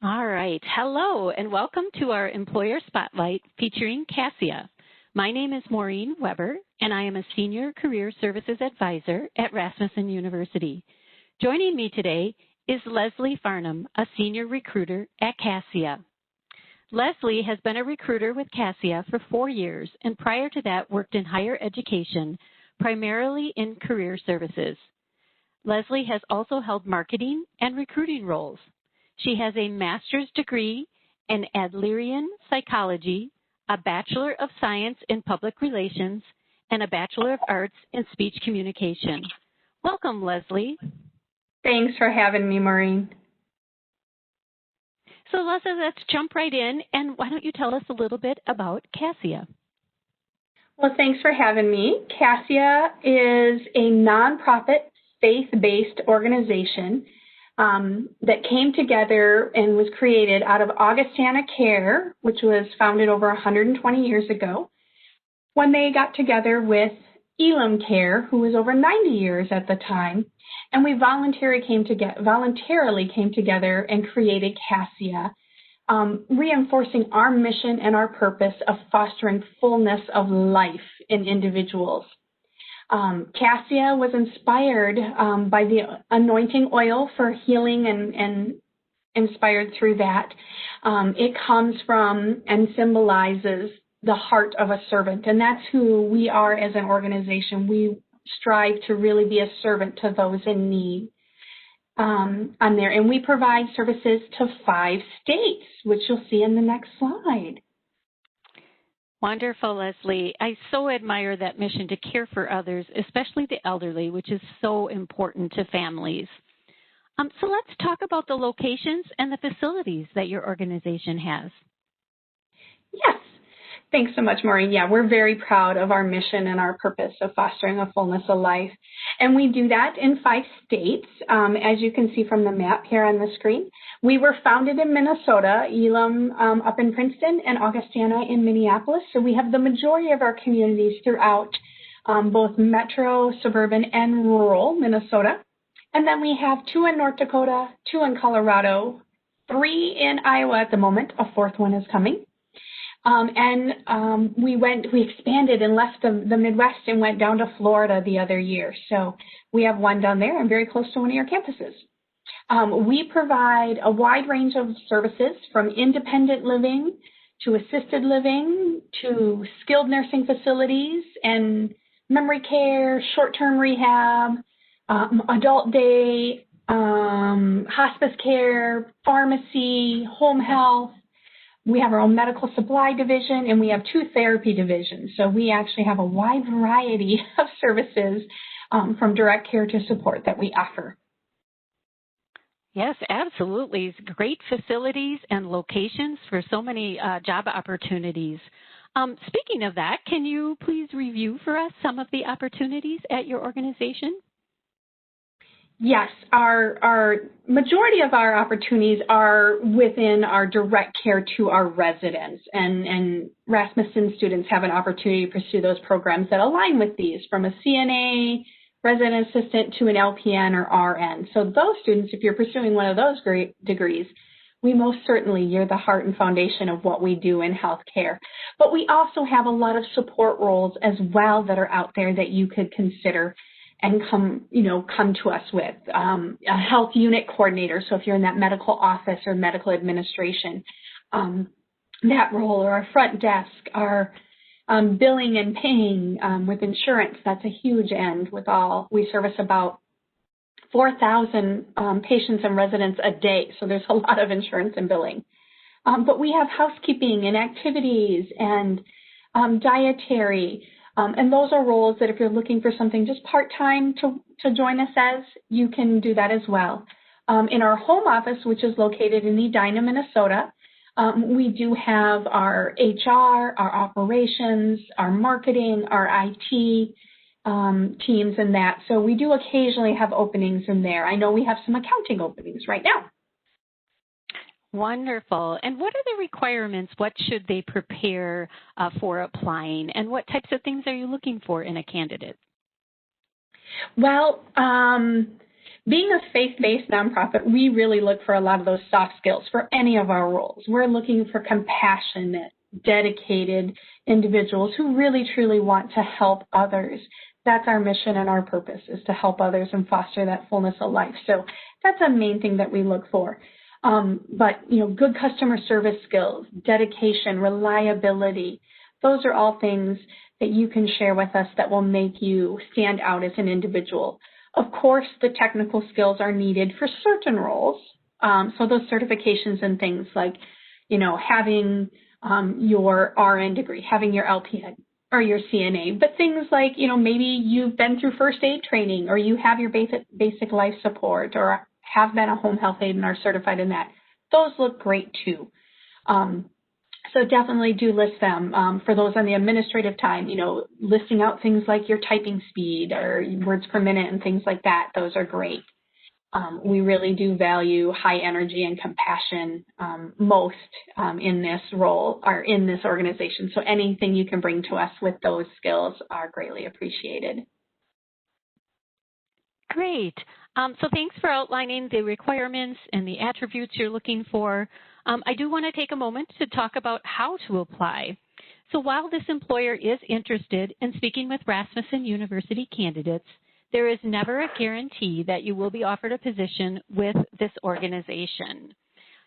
All right. Hello, and welcome to our Employer Spotlight featuring Cassia. My name is Maureen Weber, and I am a Senior Career Services Advisor at Rasmussen University. Joining me today is Leslie Farnham, a Senior Recruiter at Cassia. Leslie has been a recruiter with Cassia for 4 years, and prior to that worked in higher education, primarily in career services. Leslie has also held marketing and recruiting roles. She has a master's degree in Adlerian psychology, a Bachelor of Science in Public Relations, and a Bachelor of Arts in Speech Communication. Welcome, Leslie. Thanks for having me, Maureen. So, Leslie, let's jump right in, and why don't you tell us a little bit about Cassia? Well, thanks for having me. Cassia is a nonprofit, faith-based organization that came together and was created out of Augustana Care, which was founded over 120 years ago, when they got together with Elam Care, who was over 90 years at the time, and we voluntarily came together and created Cassia, reinforcing our mission and our purpose of fostering fullness of life in individuals. Cassia was inspired by the anointing oil for healing and inspired through that. It comes from and symbolizes the heart of a servant, and that's who we are as an organization. We strive to really be a servant to those in need on there. And we provide services to 5 states, which you'll see in the next slide. Wonderful, Leslie. I so admire that mission to care for others, especially the elderly, which is so important to families. So let's talk about the locations and the facilities that your organization has. Yes. Thanks so much, Maureen. Yeah, we're very proud of our mission and our purpose of fostering a fullness of life. And we do that in 5 states, as you can see from the map here on the screen. We were founded in Minnesota, Elam up in Princeton, and Augustana in Minneapolis. So we have the majority of our communities throughout both metro, suburban, and rural Minnesota. And then we have 2 in North Dakota, 2 in Colorado, 3 in Iowa at the moment. A 4th one is coming. We expanded and left the Midwest and went down to Florida the other year. So we have one down there and very close to one of your campuses. We provide a wide range of services from independent living to assisted living to skilled nursing facilities and memory care, short-term rehab, adult day, hospice care, pharmacy, home health. We have our own medical supply division, and we have 2 therapy divisions. So we actually have a wide variety of services from direct care to support that we offer. Yes, absolutely. Great facilities and locations for so many job opportunities. Speaking of that, can you please review for us some of the opportunities at your organization? Yes, our majority of our opportunities are within our direct care to our residents, and Rasmussen students have an opportunity to pursue those programs that align with these, from a CNA, resident assistant, to an LPN or RN. So those students, if you're pursuing one of those degrees, we most certainly, you're the heart and foundation of what we do in healthcare. But we also have a lot of support roles as well that are out there that you could consider and come to us with. A health unit coordinator, so if you're in that medical office or medical administration, that role, or our front desk, our billing and paying with insurance, that's a huge end with all. We service about 4,000 patients and residents a day, so there's a lot of insurance and billing. But we have housekeeping and activities and dietary, and those are roles that if you're looking for something just part-time to join us as, you can do that as well. In our home office, which is located in Edina, Minnesota, we do have our HR, our operations, our marketing, our IT teams and that. So we do occasionally have openings in there. I know we have some accounting openings right now. Wonderful. And what are the requirements? What should they prepare for applying? And what types of things are you looking for in a candidate? Well, being a faith-based nonprofit, we really look for a lot of those soft skills for any of our roles. We're looking for compassionate, dedicated individuals who really, truly want to help others. That's our mission and our purpose, is to help others and foster that fullness of life. So that's a main thing that we look for. But, good customer service skills, dedication, reliability, those are all things that you can share with us that will make you stand out as an individual. Of course, the technical skills are needed for certain roles. So those certifications and things like, having your RN degree, having your LPN or your CNA, but things like, maybe you've been through first aid training, or you have your basic life support, or have been a home health aide and are certified in that. Those look great too. So definitely do list them. For those on the administrative time, listing out things like your typing speed or words per minute and things like that. Those are great. We really do value high energy and compassion most in this role or in this organization. So anything you can bring to us with those skills are greatly appreciated. Great. So thanks for outlining the requirements and the attributes you're looking for. I do want to take a moment to talk about how to apply. So while this employer is interested in speaking with Rasmussen University candidates, there is never a guarantee that you will be offered a position with this organization.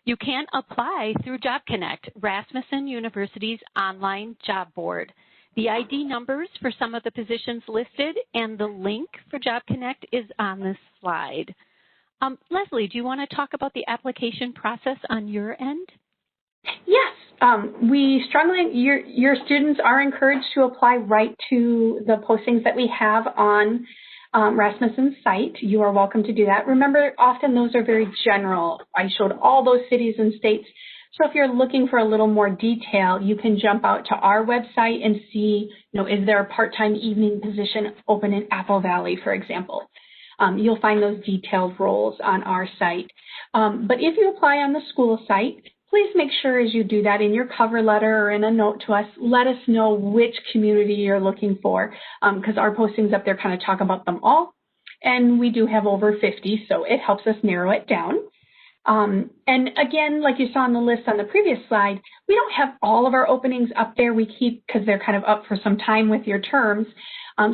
You can apply through Job Connect, Rasmussen University's online job board. The ID numbers for some of the positions listed and the link for Job Connect is on this slide. Leslie, do you want to talk about the application process on your end? Yes, we strongly, your students are encouraged to apply right to the postings that we have on Rasmussen's site. You are welcome to do that. Remember, often those are very general. I showed all those cities and states. So if you're looking for a little more detail, you can jump out to our website and see, is there a part-time evening position open in Apple Valley, for example. You'll find those detailed roles on our site. But if you apply on the school site, please make sure as you do that in your cover letter or in a note to us, let us know which community you're looking for, because our postings up there kind of talk about them all. And we do have over 50, so it helps us narrow it down. And again, like you saw on the list on the previous slide, we don't have all of our openings up there. We keep, because they're kind of up for some time with your terms.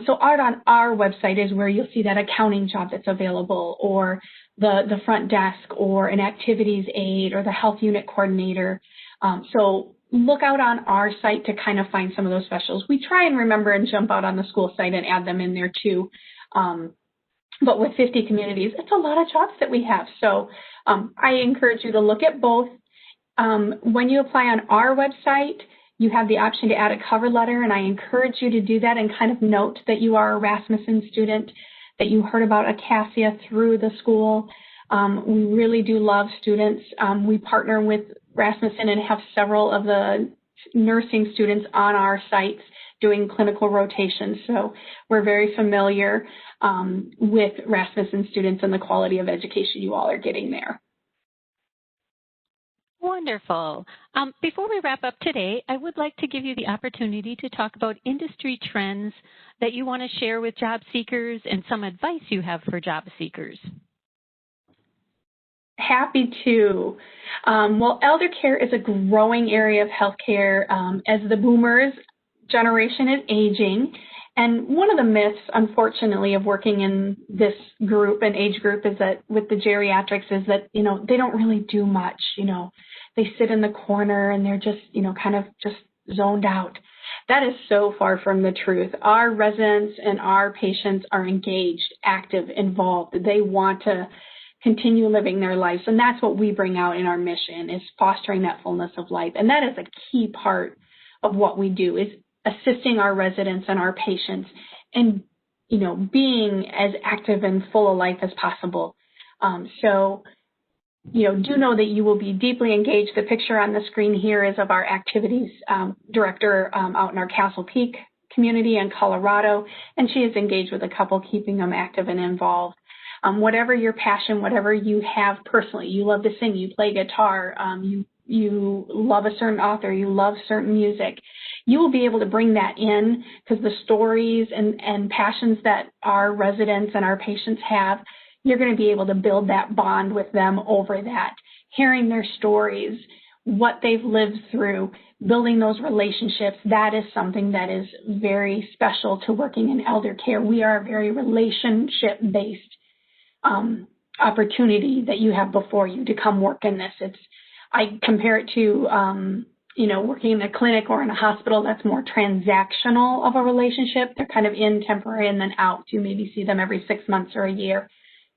So out on our website is where you'll see that accounting job that's available, or the front desk, or an activities aide, or the health unit coordinator. So look out on our site to kind of find some of those specials. We try and remember and jump out on the school site and add them in there too. But with 50 communities, it's a lot of jobs that we have. So I encourage you to look at both. When you apply on our website, you have the option to add a cover letter, and I encourage you to do that and kind of note that you are a Rasmussen student, that you heard about a Cassia through the school. We really do love students. We partner with Rasmussen and have several of the nursing students on our sites doing clinical rotations. So we're very familiar with Rasmussen students and the quality of education you all are getting there. Wonderful. Before we wrap up today, I would like to give you the opportunity to talk about industry trends that you want to share with job seekers and some advice you have for job seekers. Happy to. Well, elder care is a growing area of healthcare as the boomers generation is aging. And one of the myths, unfortunately, of working in this group and age group is that with the geriatrics is that, they don't really do much. They sit in the corner and they're just, kind of just zoned out. That is so far from the truth. Our residents and our patients are engaged, active, involved. They want to continue living their lives. And that's what we bring out in our mission, is fostering that fullness of life. And that is a key part of what we do, is assisting our residents and our patients in, being as active and full of life as possible. Do know that you will be deeply engaged. The picture on the screen here is of our activities director out in our Castle Peak community in Colorado, and she is engaged with a couple, keeping them active and involved. Whatever your passion, whatever you have personally, you love to sing, you play guitar, you love a certain author, you love certain music, you will be able to bring that in, because the stories and passions that our residents and our patients have, you're going to be able to build that bond with them over that, hearing their stories, what they've lived through, building those relationships. That is something that is very special to working in elder care. We are a very relationship-based opportunity that you have before you to come work in this. I compare it to, working in a clinic or in a hospital. That's more transactional of a relationship. They're kind of in temporary and then out. You maybe see them every 6 months or a year.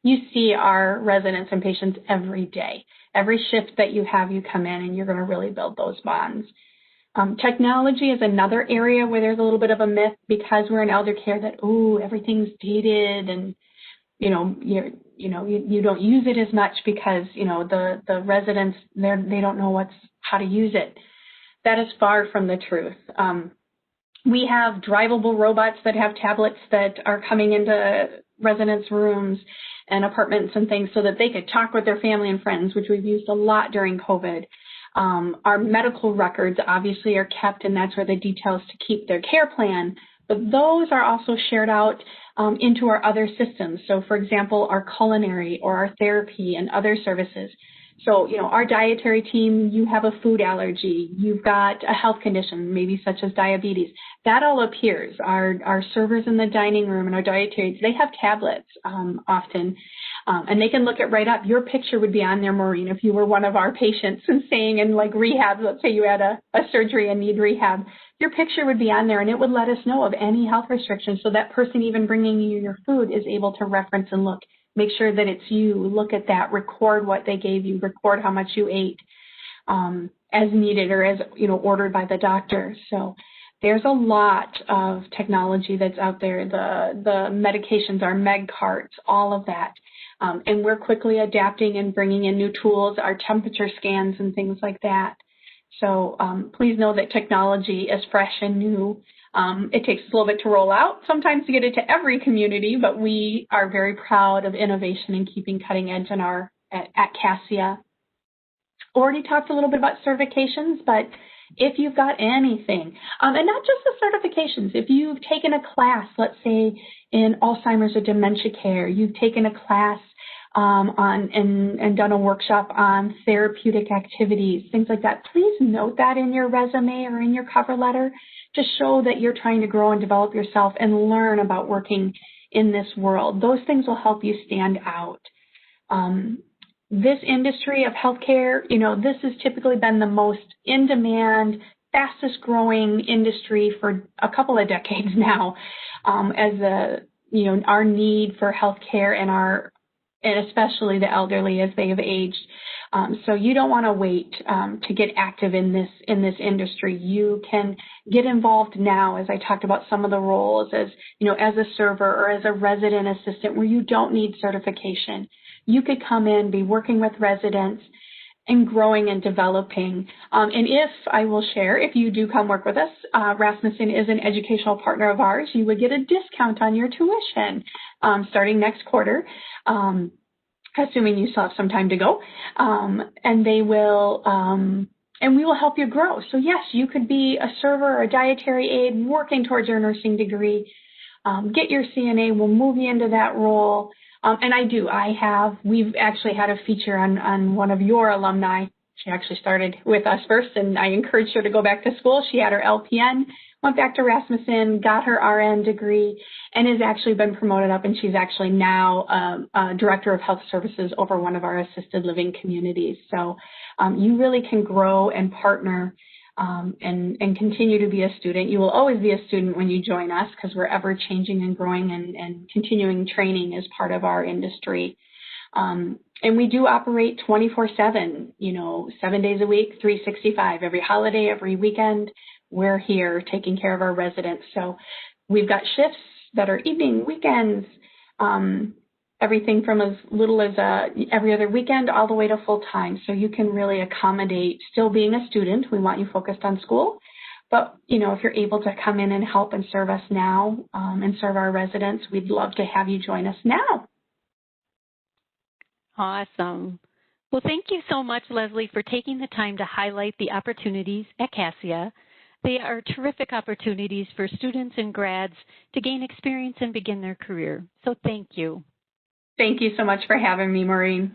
You see our residents and patients every day. Every shift that you have, you come in and you're going to really build those bonds. Technology is another area where there's a little bit of a myth because we're in elder care that, everything's dated and, you don't use it as much because, the residents, they don't know how to use it. That is far from the truth. We have drivable robots that have tablets that are coming into residents' rooms and apartments and things so that they could talk with their family and friends, which we've used a lot during COVID. Our medical records obviously are kept, and that's where the details to keep their care plan, but those are also shared out into our other systems. So, for example, our culinary or our therapy and other services. So, our dietary team, you have a food allergy, you've got a health condition, maybe such as diabetes. That all appears. Our servers in the dining room and our dietaries, they have tablets often, and they can look it right up. Your picture would be on there, Maureen, if you were one of our patients and staying in like rehab. Let's say you had a surgery and need rehab. Your picture would be on there, and it would let us know of any health restrictions. So that person even bringing you your food is able to reference and look. Make sure that it's you. Look at that. Record what they gave you. Record how much you ate as needed or as ordered by the doctor. So there's a lot of technology that's out there. The medications, our med carts, all of that. And we're quickly adapting and bringing in new tools, our temperature scans and things like that. So please know that technology is fresh and new. It takes a little bit to roll out, sometimes to get it to every community, but we are very proud of innovation and keeping cutting edge at Cassia. Already talked a little bit about certifications, but if you've got anything, and not just the certifications, if you've taken a class, let's say in Alzheimer's or dementia care, you've taken a class and done a workshop on therapeutic activities, things like that, please note that in your resume or in your cover letter to show that you're trying to grow and develop yourself and learn about working in this world. Those things will help you stand out. This industry of healthcare, this has typically been the most in-demand, fastest growing industry for a couple of decades now, as our need for healthcare and especially the elderly as they have aged. So you don't want to wait to get active in this industry. You can get involved now, as I talked about some of the roles as a server or as a resident assistant where you don't need certification. You could come in, be working with residents and growing and developing. And if you do come work with us, Rasmussen is an educational partner of ours. You would get a discount on your tuition starting next quarter. Assuming you still have some time to go, and we will help you grow. So yes, you could be a server or a dietary aide working towards your nursing degree. Get your CNA, we'll move you into that role. We've actually had a feature on one of your alumni. She actually started with us first, and I encouraged her to go back to school. She had her LPN, went back to Rasmussen, got her RN degree, and has actually been promoted up, and she's actually now Director of Health Services over one of our assisted living communities. So you really can grow and partner and continue to be a student. You will always be a student when you join us because we're ever changing and growing and continuing training as part of our industry. And we do operate 24/7, 7 days a week, 365, every holiday, every weekend. We're here taking care of our residents. So we've got shifts that are evening, weekends, everything from as little as every other weekend all the way to full time. So you can really accommodate still being a student. We want you focused on school. But, if you're able to come in and help and serve us now and serve our residents, we'd love to have you join us now. Awesome. Well, thank you so much, Leslie, for taking the time to highlight the opportunities at Cassia. They are terrific opportunities for students and grads to gain experience and begin their career. So thank you. Thank you so much for having me, Maureen.